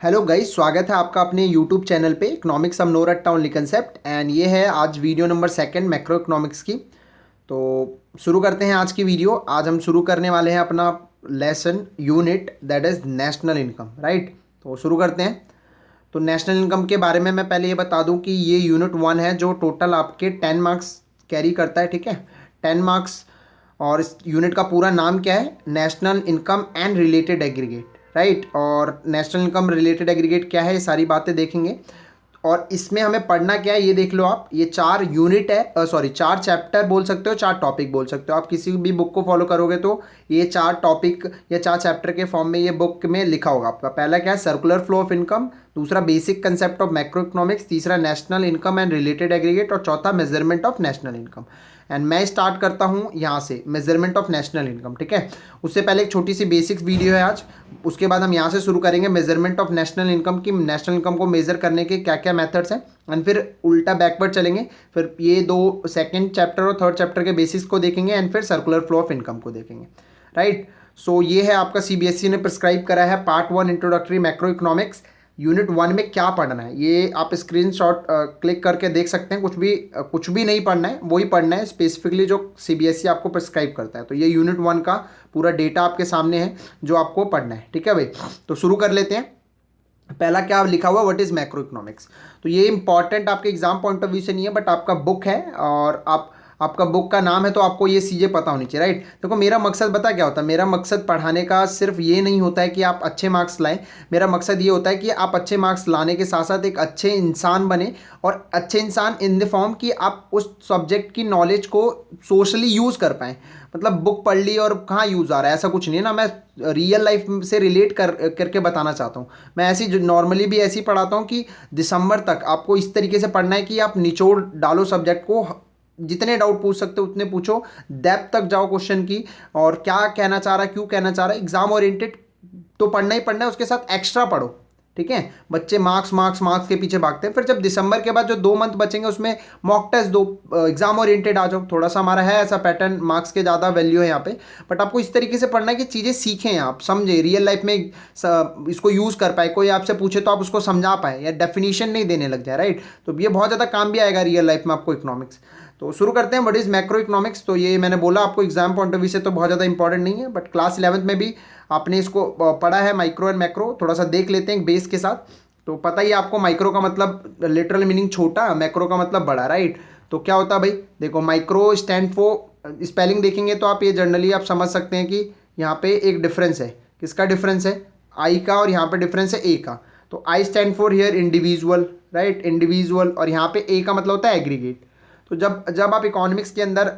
Hello guys, स्वागत है आपका अपने यूट्यूब चैनल पे इकोनॉमिक्स सम नो रट्टा ओनली कंसेप्ट। एंड ये है आज video number second macro economics की। तो शुरू करते हैं आज की वीडियो। आज हम शुरू करने वाले हैं अपना lesson unit that is national income, right. तो शुरू करते हैं। तो नेशनल इनकम के बारे में मैं पहले ये बता दूं कि ये यूनिट 1 है जो टोटल आपके 10 मार्क्स कैरी करता है, ठीक है, 10 मार्क्स। और इस यूनिट का पूरा नाम क्या है? National income and related aggregate, right. और नेशनल इनकम रिलेटेड एग्रीगेट क्या है, ये सारी बातें देखेंगे। और इसमें हमें पढ़ना क्या है ये देख लो आप। ये 4 यूनिट है, सॉरी 4 चैप्टर बोल सकते हो, 4 टॉपिक बोल सकते हो। आप किसी भी बुक को फॉलो करोगे तो ये 4 टॉपिक या 4 चैप्टर के फॉर्म में ये बुक में लिखा होगा आपका। पहला क्या है? Circular flow of income. दूसरा basic concept of macroeconomics. तीसरा national income and related aggregate. और चौथा measurement of national income. And मैं स्टार्ट करता हूँ यहाँ से, मेजरमेंट ऑफ नेशनल इनकम, ठीक है। उससे पहले एक छोटी सी बेसिक्स वीडियो है आज। उसके बाद हम यहाँ से शुरू करेंगे मेजरमेंट ऑफ नेशनल इनकम की। नेशनल इनकम को मेजर करने के क्या क्या मेथड्स हैं, एंड फिर उल्टा बैकवर्ड चलेंगे। फिर ये दो सेकंड चैप्टर और थर्ड चैप्टर के बेसिस को देखेंगे, एंड फिर सर्कुलर फ्लो ऑफ इनकम को देखेंगे, राइट। सो ये है आपका सीबीएसई ने प्रिस्क्राइब करा है part 1 introductory macro economics. Unit 1 में क्या पढ़ना है ये आप स्क्रीनशॉट क्लिक करके देख सकते हैं। कुछ भी नहीं पढ़ना है, वही पढ़ना है स्पेसिफिकली जो सीबीएसई आपको प्रिस्क्राइब करता है। तो ये यूनिट 1 का पूरा डेटा आपके सामने है जो आपको पढ़ना है, ठीक है भाई। तो शुरू कर लेते हैं। पहला क्या लिखा हुआ, व्हाट इज मैक्रो इकोनॉमिक्स। तो ये इंपॉर्टेंट आपके एग्जाम पॉइंट ऑफ व्यू से नहीं है, बट आपका बुक है और आपका बुक का नाम है तो आपको ये चीज़ें पता होनी चाहिए, राइट। देखो मेरा मकसद बता क्या होता है। मेरा मकसद पढ़ाने का सिर्फ ये नहीं होता है कि आप अच्छे मार्क्स लाएं। मेरा मकसद ये होता है कि आप अच्छे मार्क्स लाने के साथ साथ एक अच्छे इंसान बने। और अच्छे इंसान इन द फॉर्म कि आप उस सब्जेक्ट की नॉलेज को सोशली यूज़ कर पाएँ। मतलब बुक पढ़ ली और कहाँ यूज़ आ रहा है, ऐसा कुछ नहीं है ना। मैं रियल लाइफ से रिलेट करके बताना चाहता हूँ। मैं ऐसी जो नॉर्मली भी ऐसी पढ़ाता हूँ कि दिसंबर तक आपको इस तरीके से पढ़ना है कि आप निचोड़ डालो सब्जेक्ट को। जितने डाउट पूछ सकते हो उतने पूछो, डेप्थ तक जाओ क्वेश्चन की। और क्या कहना चाह रहा है, क्यों कहना चाह रहा है, एग्जाम ओरिएंटेड तो पढ़ना ही पढ़ना है, उसके साथ एक्स्ट्रा पढ़ो, ठीक है। बच्चे मार्क्स मार्क्स मार्क्स के पीछे भागते हैं। फिर जब दिसंबर के बाद जो 2 मंथ बचेंगे उसमें मॉक टेस्ट दो, एग्जाम ओरिएंटेड आ जाओ। थोड़ा सा हमारा है ऐसा पैटर्न, मार्क्स के ज़्यादा वैल्यू है यहाँ पे। बट आपको इस तरीके से पढ़ना है कि चीज़ें सीखें, आप समझे, रियल लाइफ में इसको यूज़ कर पाए। कोई आपसे पूछे तो आप उसको समझा पाए, या डेफिनेशन नहीं देने लग जाए, राइट। तो ये बहुत ज़्यादा काम भी आएगा रियल लाइफ में आपको इकोनॉमिक्स। तो शुरू करते हैं, व्हाट इज़ मैक्रो इकोनॉमिक्स। तो ये मैंने बोला आपको एग्जाम पॉइंट ऑफ व्यू से तो बहुत ज़्यादा इंपॉर्टेंट नहीं है, बट क्लास 11th में भी आपने इसको पढ़ा है, माइक्रो एंड मैक्रो। थोड़ा सा देख लेते हैं बेस के साथ। तो पता ही आपको माइक्रो का मतलब लिटरल मीनिंग छोटा, मैक्रो का मतलब बड़ा, राइट। तो क्या होता है भाई, देखो माइक्रो स्टैंड फॉर, स्पेलिंग देखेंगे तो आप ये जनरली आप समझ सकते हैं कि यहाँ पे एक डिफरेंस है। किसका डिफरेंस है? आई का, और यहाँ पे डिफरेंस है ए का। तो I stand for here individual, right, individual. और यहाँ पे ए का मतलब होता है एग्रीगेट। तो जब जब आप इकोनॉमिक्स के अंदर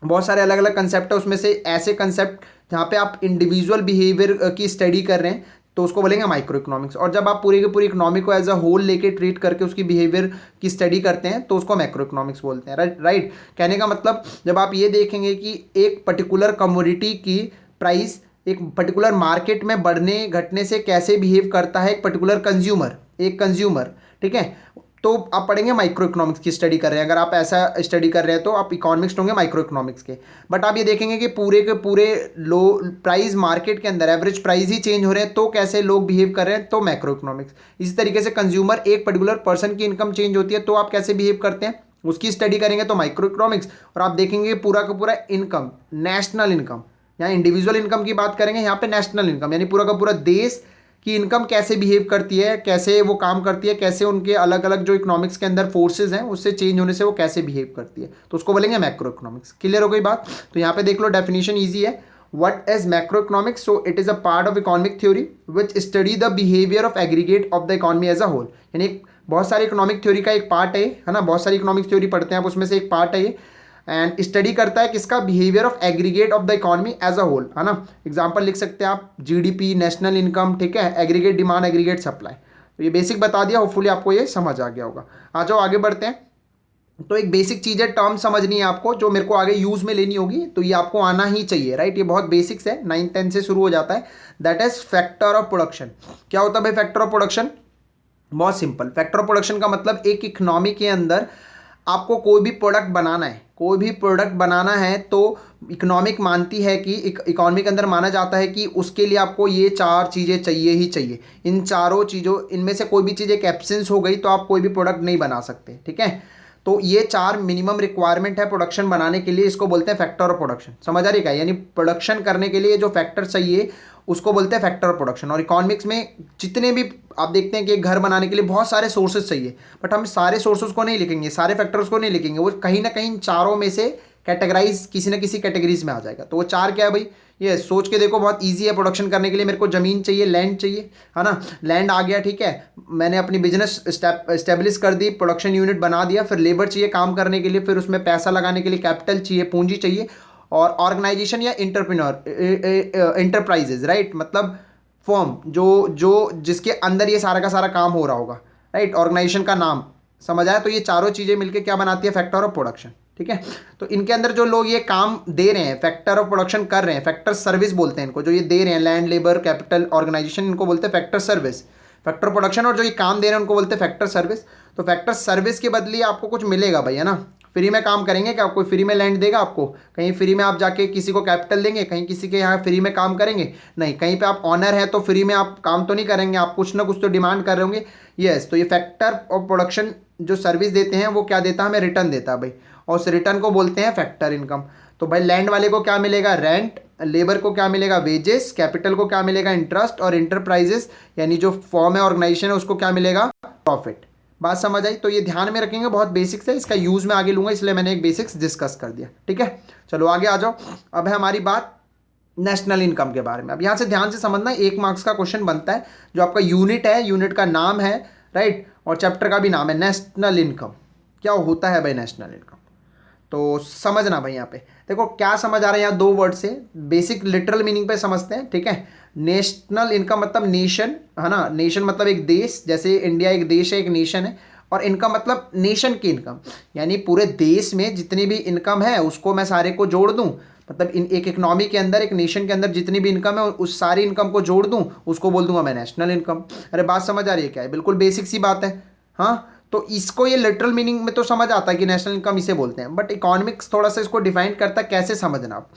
बहुत सारे अलग अलग कंसेप्ट है, उसमें से ऐसे कंसेप्ट जहाँ पे आप इंडिविजुअल बिहेवियर की स्टडी कर रहे हैं तो उसको बोलेंगे माइक्रो इकोनॉमिक्स। और जब आप पूरे के पूरे इकोनॉमिक को एज अ होल लेके ट्रीट करके उसकी बिहेवियर की स्टडी करते हैं तो उसको मैक्रो इकोनॉमिक्स बोलते हैं, राइट। कहने का मतलब जब आप ये देखेंगे कि एक पर्टिकुलर कमोडिटी की प्राइस एक पर्टिकुलर मार्केट में बढ़ने घटने से कैसे बिहेव करता है एक पर्टिकुलर कंज्यूमर, एक कंज्यूमर, ठीक है, तो आप पढ़ेंगे माइक्रो इकोनॉमिक्स की स्टडी कर रहे हैं। अगर आप ऐसा स्टडी कर रहे हैं तो आप इकोनॉमिक्स होंगे माइक्रो इकोनॉमिक्स के। बट आप ये देखेंगे कि पूरे के पूरे लो प्राइस मार्केट के अंदर एवरेज प्राइस ही चेंज हो रहे हैं तो कैसे लोग बिहेव कर रहे हैं, तो मैक्रो इकोनॉमिक्स। इसी तरीके से कंज्यूमर, एक पर्टिकुलर पर्सन की इनकम चेंज होती है तो आप कैसे बिहेव करते हैं उसकी स्टडी करेंगे तो माइक्रो इकोनॉमिक्स। और आप देखेंगे पूरा का पूरा इनकम, नेशनल इनकम, यहाँ इंडिविजुअल इनकम की बात करेंगे, यहाँ पे नेशनल इनकम यानी पूरा का पूरा देश कि इनकम कैसे बिहेव करती है, कैसे वो काम करती है, कैसे उनके अलग अलग जो इकोनॉमिक्स के अंदर फोर्सेज हैं उससे चेंज होने से वो कैसे बिहेव करती है, तो उसको बोलेंगे मैक्रो इकोनॉमिक्स। क्लियर हो गई बात। तो यहाँ पे देख लो डेफिनेशन ईजी है। What is macro economics? So it is a part of economic theory which study the behaviour of aggregate of the economy as a whole. यानी बहुत सारी इकोनॉमिक थ्योरी का एक पार्ट है ना, बहुत सारी इकोनॉमिक थ्योरी पढ़ते हैं आप, उसमें से एक पार्ट है ये। एंड स्टडी करता है किसका? Behaviour of aggregate of the economy as a whole, है ना। एग्जांपल लिख सकते हैं आप, जीडीपी, नेशनल इनकम, ठीक है, एग्रीगेट डिमांड, एग्रीगेट सप्लाई। तो ये बेसिक बता दिया, होपफुली आपको ये समझ आ गया होगा। आ जाओ आगे बढ़ते हैं। तो एक बेसिक चीज़ है, टर्म समझनी है आपको जो मेरे को आगे यूज़ में लेनी होगी, तो ये आपको आना ही चाहिए, राइट। ये बहुत बेसिक्स है, 9th-10th से शुरू हो जाता है। That is factor of production. क्या होता है भाई फैक्टर ऑफ प्रोडक्शन? बहुत सिंपल। फैक्टर ऑफ प्रोडक्शन का मतलब एक इकोनॉमी के अंदर आपको कोई भी प्रोडक्ट बनाना है, कोई भी प्रोडक्ट बनाना है तो इकोनॉमिक मानती है कि इकोनॉमी के अंदर माना जाता है कि उसके लिए आपको ये 4 चीज़ें चाहिए ही चाहिए। इन चारों चीज़ों इनमें से कोई भी चीज़ एक एब्सेंस हो गई तो आप कोई भी प्रोडक्ट नहीं बना सकते, ठीक है। तो ये 4 मिनिमम रिक्वायरमेंट है प्रोडक्शन बनाने के लिए, इसको बोलते हैं फैक्टर ऑफ प्रोडक्शन। समझ आ रही है? यानी प्रोडक्शन करने के लिए जो फैक्टर चाहिए उसको बोलते हैं फैक्टर ऑफ प्रोडक्शन। और इकोनॉमिक्स में जितने भी आप देखते हैं कि एक घर बनाने के लिए बहुत सारे सोर्सेज चाहिए, बट हम सारे सोर्सेज को नहीं लिखेंगे, सारे फैक्टर्स को नहीं लिखेंगे, वो कहीं ना कहीं चारों में से कैटेगराइज किसी न किसी कैटेगरीज में आ जाएगा। तो वो 4 क्या है भाई, ये सोच के देखो, बहुत ईजी है। प्रोडक्शन करने के लिए मेरे को ज़मीन चाहिए, लैंड चाहिए, है ना। लैंड आ गया, ठीक है, मैंने अपनी बिजनेस स्टैब्लिश कर दी, प्रोडक्शन यूनिट बना दिया। फिर लेबर चाहिए काम करने के लिए, फिर उसमें पैसा लगाने के लिए कैपिटल चाहिए, पूंजी चाहिए। और ऑर्गेनाइजेशन या इंटरप्राइजेज, राइट, मतलब फर्म जो जो जिसके अंदर ये सारा का सारा काम हो रहा होगा, राइट, ऑर्गेनाइजेशन का नाम। समझ आया? तो ये चारों चीज़ें मिलकर क्या बनाती है, फैक्टर ऑफ प्रोडक्शन, ठीक है। तो इनके अंदर जो लोग ये काम दे रहे हैं, फैक्टर ऑफ प्रोडक्शन कर रहे हैं, फैक्टर सर्विस बोलते हैं इनको, जो ये दे रहे हैं लैंड, लेबर, कैपिटल, ऑर्गेनाइजेशन, इनको बोलते हैं फैक्टर सर्विस। फैक्टर प्रोडक्शन और जो ये काम दे रहे हैं उनको बोलते हैं फैक्टर सर्विस। तो फैक्टर सर्विस के बदले आपको कुछ मिलेगा भाई, है ना। फ्री में काम करेंगे क्या? कोई फ्री में लैंड देगा आपको? कहीं फ्री में आप जाके किसी को कैपिटल देंगे? कहीं किसी के यहाँ फ्री में काम करेंगे? नहीं। कहीं पे आप ऑनर है तो फ्री में आप काम तो नहीं करेंगे, आप कुछ ना कुछ तो डिमांड कर रहे होंगे। यस, तो ये फैक्टर ऑफ प्रोडक्शन जो सर्विस देते हैं वो क्या देता है, हमें रिटर्न देता है भाई, और उस रिटर्न को बोलते हैं फैक्टर इनकम। तो भाई लैंड वाले को क्या मिलेगा, रेंट, लेबर को क्या मिलेगा, वेजेस, कैपिटल को क्या मिलेगा, इंटरेस्ट, और इंटरप्राइजेस यानी जो फॉर्म है, ऑर्गेनाइजेशन है, उसको क्या मिलेगा, प्रॉफिट। बात समझ आई? तो ये ध्यान में रखेंगे, बहुत बेसिक्स है, इसका यूज मैं आगे लूंगा, इसलिए मैंने एक बेसिक्स डिस्कस कर दिया, ठीक है। चलो आगे आ जाओ। अब है हमारी बात नेशनल इनकम के बारे में। अब यहाँ से ध्यान से समझना, 1 मार्क्स का क्वेश्चन बनता है। जो आपका यूनिट है, यूनिट का नाम है, राइट, और चैप्टर का भी नाम है, नेशनल इनकम। क्या होता है भाई नेशनल इनकम? तो समझना भाई, यहाँ पे देखो क्या समझ आ रहा है, यहाँ 2 वर्ड से बेसिक लिटरल मीनिंग पे समझते हैं, ठीक है। नेशनल इनकम मतलब नेशन, है ना। नेशन मतलब एक देश, जैसे इंडिया एक देश है, एक नेशन है। और इनकम मतलब नेशन की इनकम, यानी पूरे देश में जितनी भी इनकम है उसको मैं सारे को जोड़ दूं। मतलब इन एक इकोनॉमी के अंदर, एक नेशन के अंदर जितनी भी इनकम है उस सारी इनकम को जोड़ दूं, उसको बोल दूंगा मैं नेशनल इनकम। अरे बात समझ आ रही है क्या है? बिल्कुल बेसिक सी बात है। हाँ, तो इसको ये लिटरल मीनिंग में तो समझ आता है कि नेशनल इनकम इसे बोलते हैं, बट इकोनॉमिक्स थोड़ा सा इसको डिफाइन करता है, कैसे समझना आप।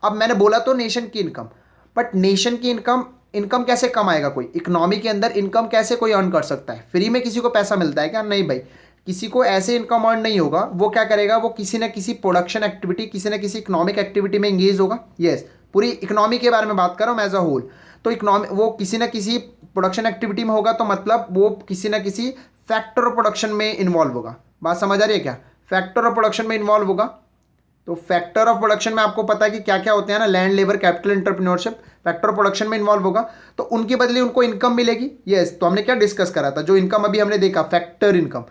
अब मैंने बोला तो नेशन की इनकम, बट नेशन की इनकम, इनकम कैसे कमाएगा कोई? इकोनॉमी के अंदर इनकम कैसे कोई अर्न कर सकता है? फ्री में किसी को पैसा मिलता है क्या? नहीं भाई, किसी को ऐसे इनकम अर्न नहीं होगा। वो क्या करेगा, वो किसी न किसी प्रोडक्शन एक्टिविटी, किसी न किसी इकोनॉमिक एक्टिविटी में एंगेज होगा। यस, पूरी इकोनॉमी के बारे में बात कर रहा हूँ एज अ होल। तो इकोनॉमी वो किसी न किसी प्रोडक्शन एक्टिविटी में होगा, तो मतलब वो किसी न किसी फैक्टर ऑफ प्रोडक्शन में इन्वॉल्व होगा। बात समझ आ रही है क्या? फैक्टर ऑफ प्रोडक्शन में इन्वॉल्व होगा। तो फैक्टर ऑफ प्रोडक्शन में आपको पता है कि क्या क्या होते हैं ना, land, labour, capital, entrepreneurship, factor of production में इन्वॉल्व होगा। तो उनके बदले उनको इनकम मिलेगी। यस, तो हमने क्या डिस्कस करा था, जो इनकम अभी हमने देखा, फैक्टर इनकम।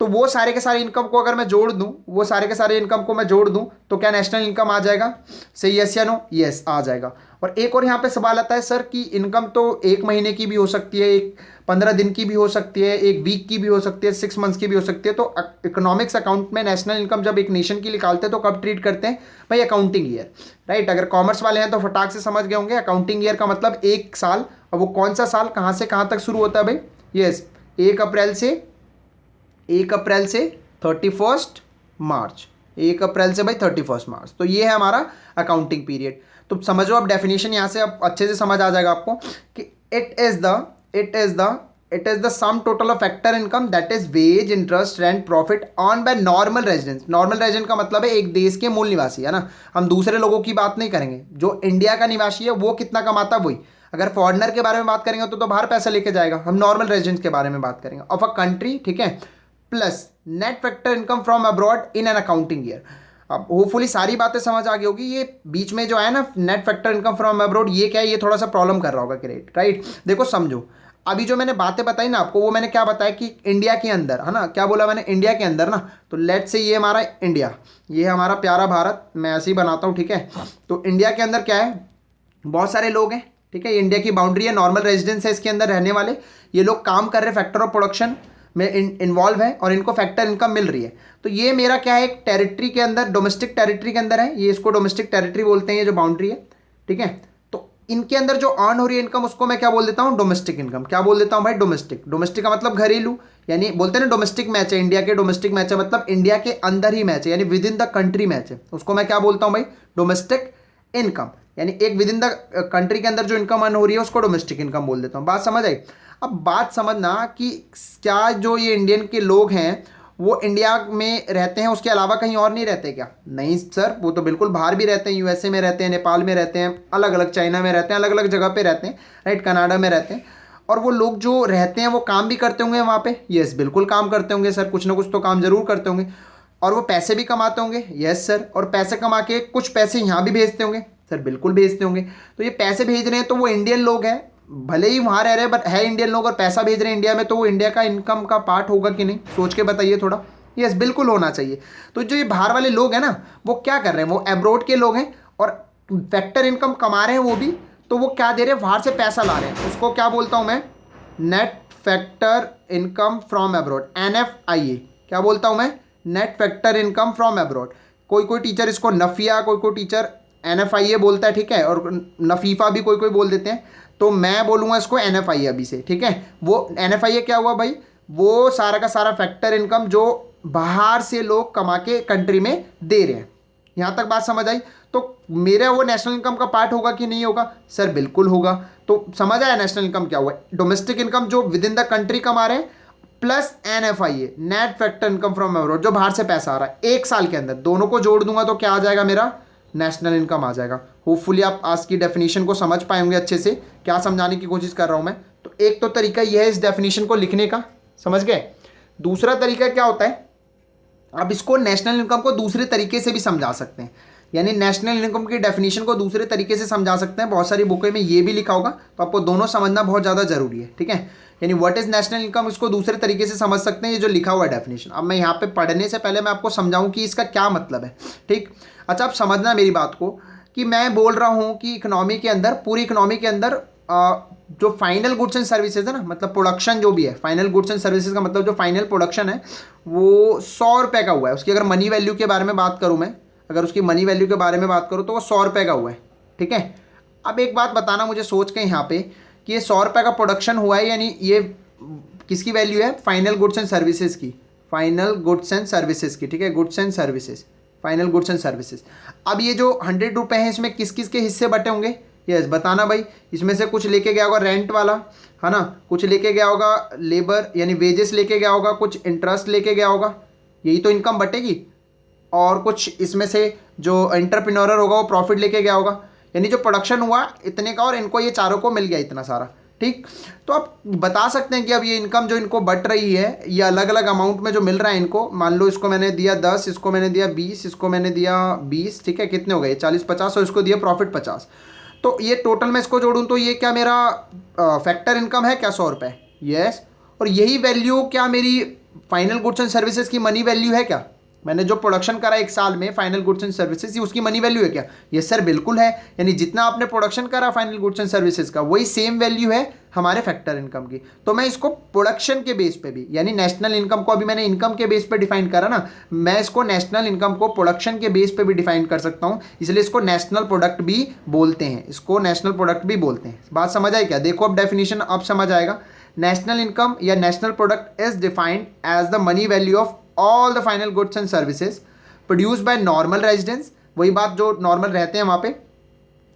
तो वो सारे के सारे इनकम को अगर मैं जोड़ दूं, वो सारे के सारे इनकम को मैं जोड़ दूं, तो क्या नेशनल इनकम आ जाएगा? सही, यस या नो? यस, आ जाएगा। और एक और यहाँ पे सवाल आता है, सर कि इनकम तो 1 महीने की भी हो सकती है, एक 15 दिन की भी हो सकती है, 1 वीक की भी हो सकती है, 6 मंथ्स की भी हो सकती है। तो इकोनॉमिक्स अकाउंट में नेशनल इनकम जब एक नेशन की निकालते हैं तो कब ट्रीट करते हैं भाई? Accounting year, right. अगर कॉमर्स वाले हैं तो फटाक से समझ गए होंगे, अकाउंटिंग ईयर का मतलब 1 साल। और वो कौन सा साल, कहाँ से कहाँ तक शुरू होता है भाई? यस, 1 अप्रैल से 31 मार्च, 1 अप्रैल से भाई 31 मार्च। तो ये है हमारा अकाउंटिंग पीरियड। तो समझो, अब डेफिनेशन यहाँ से अब अच्छे से समझ आ जाएगा आपको कि it is the sum total of factor income that is wage, interest, rent, profit earn by normal residents. Normal resident का मतलब है एक देश के मूल निवासी, है ना। हम दूसरे लोगों की बात नहीं करेंगे। जो इंडिया का निवासी है वो कितना कमाता है वही। अगर फॉरेनर के बारे में बात करेंगे तो बाहर पैसा लेके जाएगा। हम नॉर्मल रेजिडेंट्स के बारे में बात करेंगे, ऑफ अ कंट्री, ठीक है, plus net factor income from abroad in an accounting year. अब होपफुली सारी बातें समझ आ गई होगी। ये बीच में जो है ना, net factor income from abroad, ये क्या है, ये थोड़ा सा प्रॉब्लम कर रहा होगा क्रिएट, राइट। देखो समझो, अभी जो मैंने बातें बताई ना आपको, वो मैंने क्या बताया कि इंडिया के अंदर, है ना। क्या बोला मैंने? इंडिया के अंदर ना। तो लेट से ये हमारा इंडिया, ये है हमारा प्यारा भारत, मैं ऐसे ही बनाता हूँ, ठीक है। तो इंडिया के अंदर क्या है, बहुत सारे लोग हैं, ठीक है। ये इंडिया की बाउंड्री है, नॉर्मल रेजिडेंस है इसके अंदर रहने वाले। ये लोग काम कर रहे हैं, फैक्टर ऑफ प्रोडक्शन में इन्वॉल्व है, और इनको फैक्टर इनकम मिल रही है। तो ये मेरा क्या है, एक टेरिटरी के अंदर, डोमेस्टिक टेरिटरी के अंदर है। ये इसको डोमेस्टिक टेरिटरी बोलते हैं, ये जो बाउंड्री है, ठीक है। तो इनके अंदर जो अर्न हो रही है इनकम, उसको मैं क्या बोल देता हूँ, डोमेस्टिक इनकम। क्या बोल देता हूँ भाई? डोमेस्टिक। डोमेस्टिक का मतलब घरेलू, यानी बोलते हैं ना डोमेस्टिक मैच है, इंडिया के डोमेस्टिक मैच है, मतलब इंडिया के अंदर ही मैच है, यानी with in the country match है, उसको मैं क्या बोलता हूँ भाई, डोमेस्टिक इनकम। यानी एक विद इन द कंट्री के अंदर जो इनकम अर्न हो रही है उसको डोमेस्टिक इनकम बोल देता हूँ। बात समझ आई? अब बात समझना कि क्या जो ये इंडियन के लोग हैं वो इंडिया में रहते हैं, उसके अलावा कहीं और नहीं रहते क्या? नहीं सर, वो तो बिल्कुल बाहर भी रहते हैं, यूएसए में रहते हैं, नेपाल में रहते हैं, अलग अलग चाइना में रहते हैं, अलग अलग जगह पे रहते हैं, राइट, कनाडा में रहते हैं। और वो लोग जो रहते हैं वो काम भी करते होंगे वहाँ पे? यस, बिल्कुल काम करते होंगे सर, कुछ ना कुछ तो काम जरूर करते होंगे। और वो पैसे भी कमाते होंगे? Yes sir. और पैसे कमा के कुछ पैसे यहाँ भी भेजते होंगे? सर बिल्कुल भेजते होंगे। तो ये पैसे भेज रहे हैं तो वो इंडियन लोग हैं, भले ही वहाँ रह रहे हैं बट है इंडियन लोग, और पैसा भेज रहे हैं इंडिया में, तो वो इंडिया का इनकम का पार्ट होगा कि नहीं? सोच के बताइए थोड़ा। यस, बिल्कुल होना चाहिए। तो जो ये बाहर वाले लोग हैं ना, वो क्या कर रहे हैं, वो अब्रॉड के लोग हैं और फैक्टर इनकम कमा रहे हैं वो भी, तो वो क्या दे रहे हैं, बाहर से पैसा ला रहे हैं। उसको क्या बोलता हूँ मैं, net factor income from abroad, NFIA। क्या बोलता हूँ मैं, net factor income from abroad. कोई कोई टीचर इसको नफिया, कोई कोई टीचर NFIA बोलता है, ठीक है, और नफीफा भी कोई कोई बोल देते हैं, तो मैं बोलूँगा इसको NFIA अभी से, ठीक है। वो NFIA क्या हुआ भाई, वो सारा का सारा फैक्टर इनकम जो बाहर से लोग कमा के कंट्री में दे रहे हैं। यहाँ तक बात समझ आई? तो मेरा वो नेशनल इनकम का पार्ट होगा कि नहीं होगा? सर बिल्कुल होगा। तो समझ आया नेशनल इनकम क्या हुआ, डोमेस्टिक इनकम जो विद इन द कंट्री कमा रहे हैं, plus NFIA, net factor income from abroad, जो बाहर से पैसा आ रहा है। एक साल के अंदर दोनों को जोड़ दूंगा तो क्या आ जाएगा, मेरा नेशनल इनकम आ जाएगा। होपफुली आप आज की डेफिनेशन को समझ पाएंगे अच्छे से, क्या समझाने की कोशिश कर रहा हूं मैं। तो एक तो तरीका यह है इस डेफिनेशन को लिखने का, समझ गए। दूसरा तरीका क्या होता है, आप इसको नेशनल इनकम को दूसरे तरीके से भी समझा सकते हैं, यानी नेशनल इनकम की डेफिनेशन को दूसरे तरीके से समझा सकते हैं। बहुत सारी बुकों में ये भी लिखा होगा, तो आपको दोनों समझना बहुत ज़्यादा जरूरी है, ठीक है। यानी व्हाट इज नेशनल इनकम, इसको दूसरे तरीके से समझ सकते हैं, ये जो लिखा हुआ है डेफिनेशन। अब मैं यहाँ पे पढ़ने से पहले मैं आपको समझाऊं कि इसका क्या मतलब है, ठीक। अच्छा, आप समझना मेरी बात को, कि मैं बोल रहा हूँ कि इकोनॉमी के अंदर, पूरी इकोनॉमी के अंदर जो फाइनल गुड्स एंड सर्विसेज है ना, मतलब प्रोडक्शन जो भी है, फाइनल गुड्स एंड सर्विसेज का मतलब जो फाइनल प्रोडक्शन है वो 100 रुपये का हुआ है। उसकी अगर मनी वैल्यू के बारे में बात करूँ मैं, अगर उसकी मनी वैल्यू के बारे में बात करूँ तो वो 100 रुपये का हुआ है, ठीक है। अब एक बात बताना मुझे सोच के यहाँ पे, कि ये 100 रुपये का प्रोडक्शन हुआ है, यानी ये किसकी वैल्यू है, फाइनल गुड्स एंड सर्विसेज की, फाइनल गुड्स एंड सर्विसेज की, ठीक है, goods and services, final goods and services. अब ये जो 100 रुपये हैं, इसमें किस किस के हिस्से बटे होंगे, यस बताना भाई। इसमें से कुछ लेके गया होगा रेंट वाला, है ना, कुछ लेके गया होगा लेबर यानी वेजेस लेके गया होगा, कुछ इंटरेस्ट लेके गया होगा, यही तो इनकम बटेगी। और कुछ इसमें से जो एंटरप्रेन्योर होगा वो प्रॉफिट लेके गया होगा, यानी जो प्रोडक्शन हुआ इतने का, और इनको ये चारों को मिल गया इतना सारा, ठीक। तो आप बता सकते हैं कि अब ये इनकम जो इनको बट रही है, ये अलग अलग अमाउंट में जो मिल रहा है इनको, मान लो इसको मैंने दिया 10, इसको मैंने दिया 20, इसको मैंने दिया 20, ठीक है, कितने हो गए 40 50, और इसको दिया प्रॉफिट 50। तो ये टोटल मैं इसको जोड़ूं तो ये क्या मेरा फैक्टर इनकम है क्या, 100 रुपये? यस। और यही वैल्यू क्या मेरी फाइनल गुड्स एंड सर्विसेज की मनी वैल्यू है क्या? मैंने जो प्रोडक्शन करा एक साल में फाइनल गुड्स एंड सर्विसेज, उसकी मनी वैल्यू है क्या? यस सर बिल्कुल है। यानी जितना आपने प्रोडक्शन करा फाइनल गुड्स एंड सर्विसेज का, वही सेम वैल्यू है हमारे फैक्टर इनकम की। तो मैं इसको प्रोडक्शन के बेस पे भी, यानी नेशनल इनकम को अभी मैंने इनकम के बेस पे डिफाइन करा ना, मैं इसको नेशनल इनकम को प्रोडक्शन के बेस पे भी डिफाइन कर सकता हूँ, इसलिए इसको नेशनल प्रोडक्ट भी बोलते हैं, इसको नेशनल प्रोडक्ट भी बोलते हैं। बात समझ आई क्या? देखो अब डेफिनेशन अब समझ आएगा। नेशनल इनकम या national product is defined as the money value of all the final goods and services produced by normal residents, वही बात जो नॉर्मल रहते हैं वहाँ पे,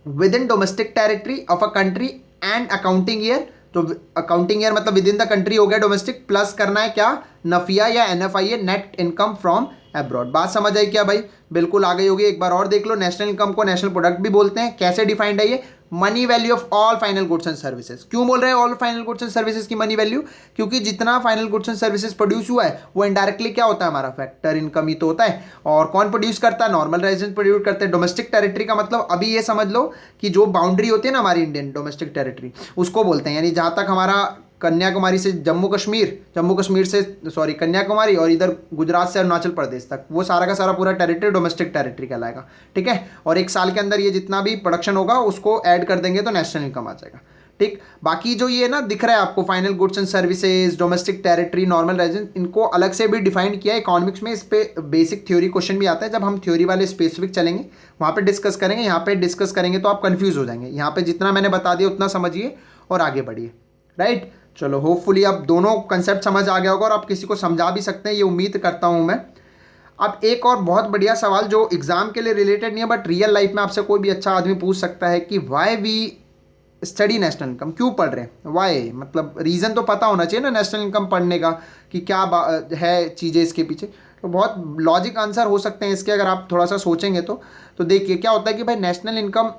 within domestic territory of a country and accounting year। तो accounting year मतलब with in the country हो गया डोमेस्टिक, प्लस करना है क्या, नफिया या NFIA, net income from abroad. बात समझ आई क्या भाई? बिल्कुल आ गई होगी। एक बार और देख लो, नेशनल इनकम को नेशनल प्रोडक्ट भी बोलते हैं। कैसे डिफाइंड है ये? Money value of all final goods and services. क्यों बोल रहे हैं all final goods and services की मनी वैल्यू? क्योंकि जितना final goods and services produce हुआ है वो इनडायरेक्टली क्या होता है, हमारा फैक्टर इनकम ही तो होता है। और कौन प्रोड्यूस करता है? नॉर्मल रेजिडेंट प्रोड्यूस करते हैं। डोमेस्टिक टेरिटरी का मतलब अभी ये समझ लो कि जो बाउंड्री होती है ना हमारी इंडियन डोमेस्टिक टेरिटरी, उसको बोलते हैं। यानी जहाँ तक हमारा कन्याकुमारी से जम्मू कश्मीर से सॉरी कन्याकुमारी, और इधर गुजरात से अरुणाचल प्रदेश तक, वो सारा का सारा पूरा टेरिटरी डोमेस्टिक टेरिटरी कहलाएगा, ठीक है। और एक साल के अंदर ये जितना भी प्रोडक्शन होगा उसको ऐड कर देंगे तो नेशनल इनकम आ जाएगा, ठीक। बाकी जो ये ना दिख रहा है आपको, final goods and services, domestic territory, normal resident, इनको अलग से भी डिफाइन किया है इकोनॉमिक्स में। इस पे बेसिक थ्योरी क्वेश्चन भी आता है, जब हम थ्योरी वाले स्पेसिफिक चलेंगे वहाँ पे डिस्कस करेंगे। यहाँ पे डिस्कस करेंगे तो आप कंफ्यूज हो जाएंगे। यहाँ पे जितना मैंने बता दिया उतना समझिए और आगे बढ़िए, राइट। चलो होपफुली आप दोनों कंसेप्ट समझ आ गया होगा और आप किसी को समझा भी सकते हैं, ये उम्मीद करता हूँ मैं। अब एक और बहुत बढ़िया सवाल जो एग्जाम के लिए रिलेटेड नहीं है बट रियल लाइफ में आपसे कोई भी अच्छा आदमी पूछ सकता है कि why we study national income, क्यों पढ़ रहे हैं, वाई, मतलब रीज़न तो पता होना चाहिए ना नेशनल इनकम पढ़ने का कि क्या है चीज़ें इसके पीछे। तो बहुत लॉजिक आंसर हो सकते हैं इसके अगर आप थोड़ा सा सोचेंगे तो देखिए क्या होता है कि भाई नेशनल इनकम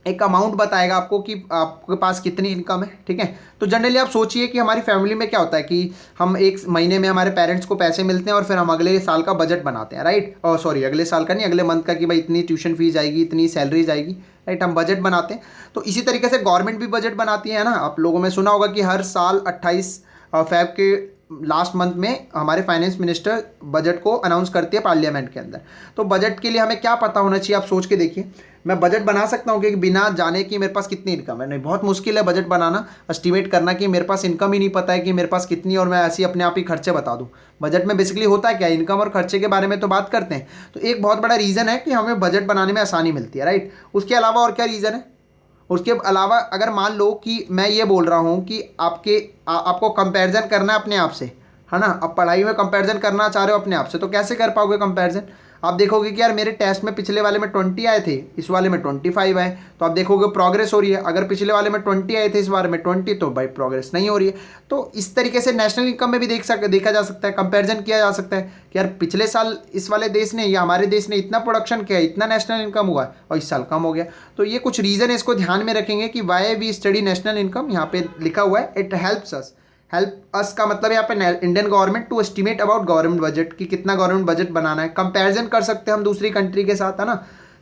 एक अमाउंट बताएगा आपको कि आपके पास कितनी इनकम है, ठीक है। तो जनरली आप सोचिए कि हमारी फैमिली में क्या होता है कि हम एक महीने में हमारे पेरेंट्स को पैसे मिलते हैं और फिर हम अगले साल का बजट बनाते हैं, राइट। और सॉरी, अगले साल का नहीं, अगले मंथ का, कि भाई इतनी ट्यूशन फीस जाएगी, इतनी सैलरी जाएगी, राइट, हम बजट बनाते हैं। तो इसी तरीके से गवर्नमेंट भी बजट बनाती है ना। आप लोगों में सुना होगा कि हर साल 28 फेब के लास्ट मंथ में हमारे फाइनेंस मिनिस्टर बजट को अनाउंस करती है पार्लियामेंट के अंदर। तो बजट के लिए हमें क्या पता होना चाहिए, आप सोच के देखिए। मैं बजट बना सकता हूँ कि बिना जाने कि मेरे पास कितनी इनकम है? नहीं, बहुत मुश्किल है बजट बनाना, एस्टिमेट करना कि मेरे पास इनकम ही नहीं पता है कि मेरे पास कितनी, और मैं ऐसे ही अपने आप ही खर्चे बता दूँ। बजट में बेसिकली होता है क्या, इनकम और खर्चे के बारे में तो बात करते हैं। तो एक बहुत बड़ा रीज़न है कि हमें बजट बनाने में आसानी मिलती है, राइट। उसके अलावा और क्या रीज़न है? उसके अलावा अगर मान लो कि मैं ये बोल रहा हूँ कि आपको कंपैरिजन करना है अपने आप से, है ना। अब पढ़ाई में कंपैरिजन करना चाह रहे हो अपने आप से, तो कैसे कर पाओगे कंपैरिजन? आप देखोगे कि यार मेरे टेस्ट में पिछले वाले में 20 आए थे, इस वाले में 25 आए, तो आप देखोगे प्रोग्रेस हो रही है। अगर पिछले वाले में 20 आए थे, इस बारे में 20, तो भाई प्रोग्रेस नहीं हो रही है। तो इस तरीके से नेशनल इनकम में भी देखा जा सकता है, कंपैरिजन किया जा सकता है कि यार पिछले साल इस वाले देश ने या हमारे देश ने इतना प्रोडक्शन किया, इतना नेशनल इनकम हुआ और इस साल कम हो गया। तो ये कुछ रीज़न है, इसको ध्यान में रखेंगे कि why we study national income, यहाँ पे लिखा हुआ है इट हेल्प अस का मतलब यहाँ पे Indian government to estimate about government budget, कि कितना गवर्नमेंट बजट बनाना है। कंपैरिजन कर सकते हैं हम दूसरी कंट्री के साथ, है ना,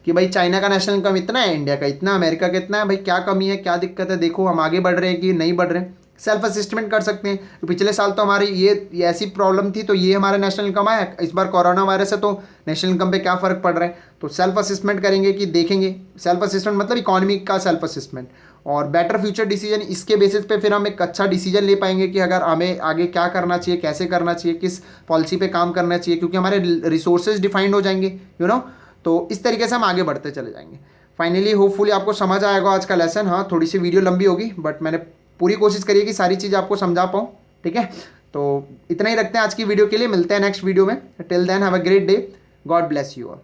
कि भाई चाइना का नेशनल इनकम इतना है, इंडिया का इतना, अमेरिका का इतना है, भाई क्या कमी है, क्या दिक्कत है, देखो हम आगे बढ़ रहे हैं कि नहीं बढ़ रहे हैं। सेल्फ असिस्टमेंट कर सकते हैं, तो पिछले साल तो हमारी ये ऐसी प्रॉब्लम थी तो ये हमारा नेशनल इनकम आया, इस बार कोरोना वायरस है तो नेशनल इनकम पे क्या फ़र्क पड़ रहा है। तो सेल्फ असिस्टमेंट करेंगे कि देखेंगे, सेल्फ असिस्टमेंट मतलब इकोनॉमी का सेल्फ असिस्टमेंट, और बेटर फ्यूचर डिसीजन, इसके बेसिस पे फिर हम एक अच्छा डिसीजन ले पाएंगे कि अगर हमें आगे क्या करना चाहिए, कैसे करना चाहिए, किस पॉलिसी पे काम करना चाहिए, क्योंकि हमारे रिसोर्सेज डिफाइंड हो जाएंगे, तो इस तरीके से हम आगे बढ़ते चले जाएंगे। फाइनली होपफुली आपको समझ आएगा आज का लेसन। हाँ, थोड़ी सी वीडियो लंबी होगी बट मैंने पूरी कोशिश करी है कि सारी चीज़ आपको समझा पाऊँ, ठीक है। तो इतना ही रखते हैं आज की वीडियो के लिए, मिलते हैं नेक्स्ट वीडियो में। Till then have a great day, God bless you all.